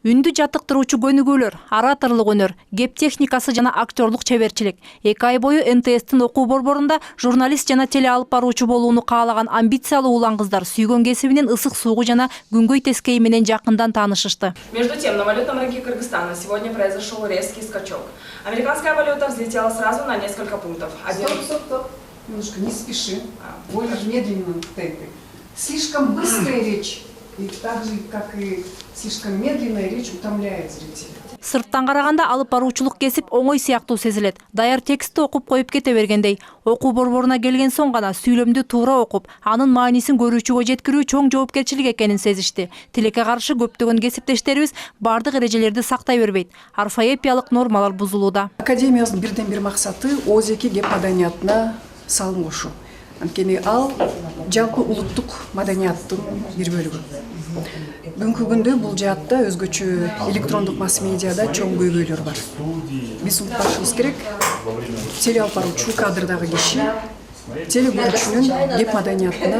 Үндү жаттыктыруучу көнүгүүлөр, ораторлук өнөр, кеп техникасы жана актерлук чеберчилик. 2 ай бою НТСтин окуу борборунда журналист жана теле алып баруучу болууну каалаган амбициялуу улан кыздар сүйгөн кесибинин ысык суугу жана күнгөй тескейи менен жакындан таанышышты. Между тем, на валютном рынке Кыргызстана сегодня произошел резкий скачок. Американская валюта взлетела сразу на несколько пунктов. Стоп. Немножко не спеши. Более медленном темпе. Слишком быстрая речь, и так же, как и слишком медленная речь, утомляет зрителя. Сырттан караганда алып баруучулук кесип оңой сыяктуу сезилет. Даяр текстти окуп коюп кете бергендей. Окуу борборуна келген соң гана сүйлөмдү туура окуп, анын маанисин көрүүчүгө жеткирүү чоң жоопкерчилик экенин сезишти. Тилекке каршы көптөгөн кесиптештерибиз бардык эрежелерди сактай бербейт. Орфоэпиялык нормалар бузулууда. Академиябыздын бирден бир максаты ОЗЕК кеп маданиятына салым кошуу. Анткени ал жалпы улуттук маданияттын бир бөлүгү. Бүгүнкү күндө бул жаатта өзгөчө электрондук масс медиада чоң көйгөйлөр бар. Биз унутпашыбыз керек, теле алып баруучу кадрдагы киши теле көрүүчүнүн кеп маданиятына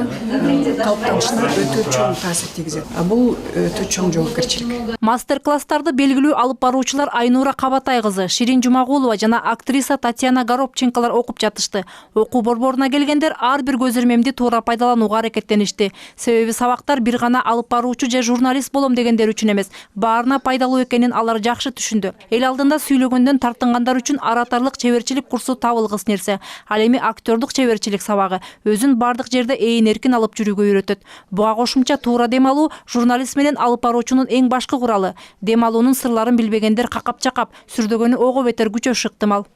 калыптанышына өтө чоң таасир тийгизет. Бул өтө чоң жоопкерчилик. Мастер-класстарды белгилүү алып баруучулар Айнура Кабатай кызы, Ширин Жумагулова жана актриса Татьяна Горобченколор окуп жатышты. Окуу борборуна келгендер ар бир көзөрмемди туура пайдаланууга аракеттеништи. Себеби сабактар бир гана алып баруучу же журналист болом дегендер үчүн эмес, баарына пайдалуу экенин алар жакшы түшүндү. Эл алдында сүйлөгөндөн тартынгандар үчүн ораторлук чеберчилик курсу табылгыс нерсе. Ал эми актерлук чеберчилик сабагы өзүн бардык жерде ээн эркин алып жүрүүгө үйрөтөт. Буга кошумча туура дем алуу журналист менен алып баруучунун эң башкы куралы. Дем алуунун сырларын билбегендер какап-чакап, сүрдөгөнү ого бетер күчөшү ыктымал.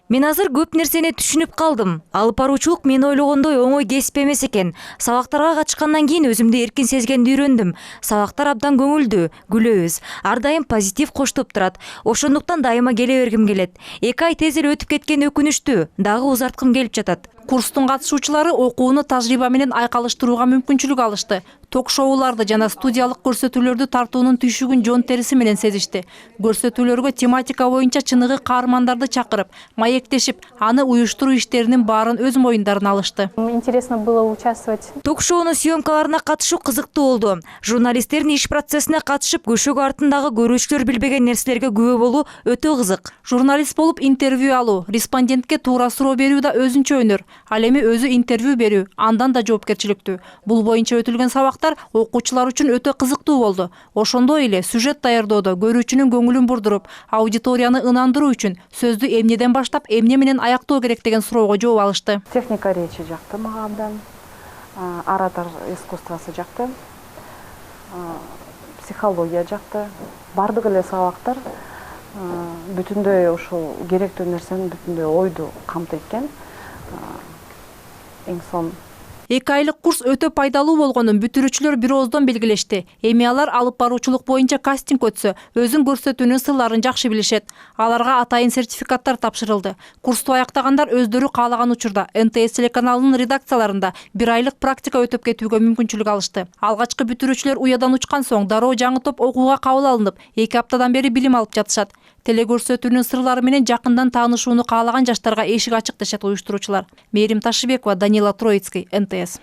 Мен азыр көп нерсени түшүнүп калдым. Алып баруучулук мен ойлогондой оңой кесип эмес экен. Сабактарга катышкандан кийин өзүмдү эркин сезгенди үйрөндүм. Сабактар абдан көңүлдүү, күлөбүз. Ар дайым позитив коштоп турат. Ошондуктан дайыма келе бергим келет. 2 ай тез эле өтүп кеткени өкүнүчтүү. Дагы узарткым келип жатат. Курстун катышуучулары окууну тажрыйба менен айкалыштырууга мүмкүнчүлүк алышты. Ток-шоуларды жана студиялык көрсөтүүлөрдү тартуунун түйшүгүн жон териси менен сезишти. Көрсөтүүлөргө тематика боюнча чыныгы каармандарды чакырып, маектешип, аны уюштуруу иштеринин баарын өз моюндарына алышты. Интересно было участвовать. Ток-шоунун съемкаларына катышуу кызыктуу болду. Журналисттердин иш процессине катышып, көшөгө артындагы көрүүчүлөр билбеген нерселерге күбө болуу өтө кызык. Журналист болуп интервью алуу, респондентке туура суроо берүү да өзүнчө өнөр. Ал эми өзү интервью берүү, андан да жоопкерчиликтүү. Бул боюнча өтүлгөн сабактар окуучулар үчүн өтө кызыктуу болду. Ошондой эле сюжет даярдоодо көрүүчүнүн көңүлүн бурдуруп, аудиторияны ынандыруу үчүн сөздү эмнеден баштап эмне менен аяктоо керек деген суроого жооп алышты. Техника речи жакты мага абдан, оратор искусствосы жакты, психология жакты. Бардык эле сабактар бүтүндөй ушул керектүү нерсени бүтүндөй ойду камтыйт экен. Эң сонун 2 айлык курс өтө пайдалуу болгонун бүтүрүүчүлөр бир ооздон белгилешти. Эми алар алып баруучулук боюнча кастинг өтсө, өзүн көрсөтүүнүн сырларын жакшы билишет. Аларга атайын сертификаттар тапшырылды. Курсту аяктагандар өздөрү каалаган учурда НТС телеканалынын редакцияларында 1 айлык практика өтүп кетүүгө мүмкүнчүлүк алышты. Алгачкы бүтүрүүчүлөр уядан учкан соң дароо жаңы топ окууга кабыл алынып, 2 аптадан бери билим алып жатышат. Телекөрсөтүүнүн сырлары менен жакындан таанышууну каалаган жаштарга эшик ачык дешет уюштуруучулар. Мээрим Ташыбекова, Данила Троицкий, НТС.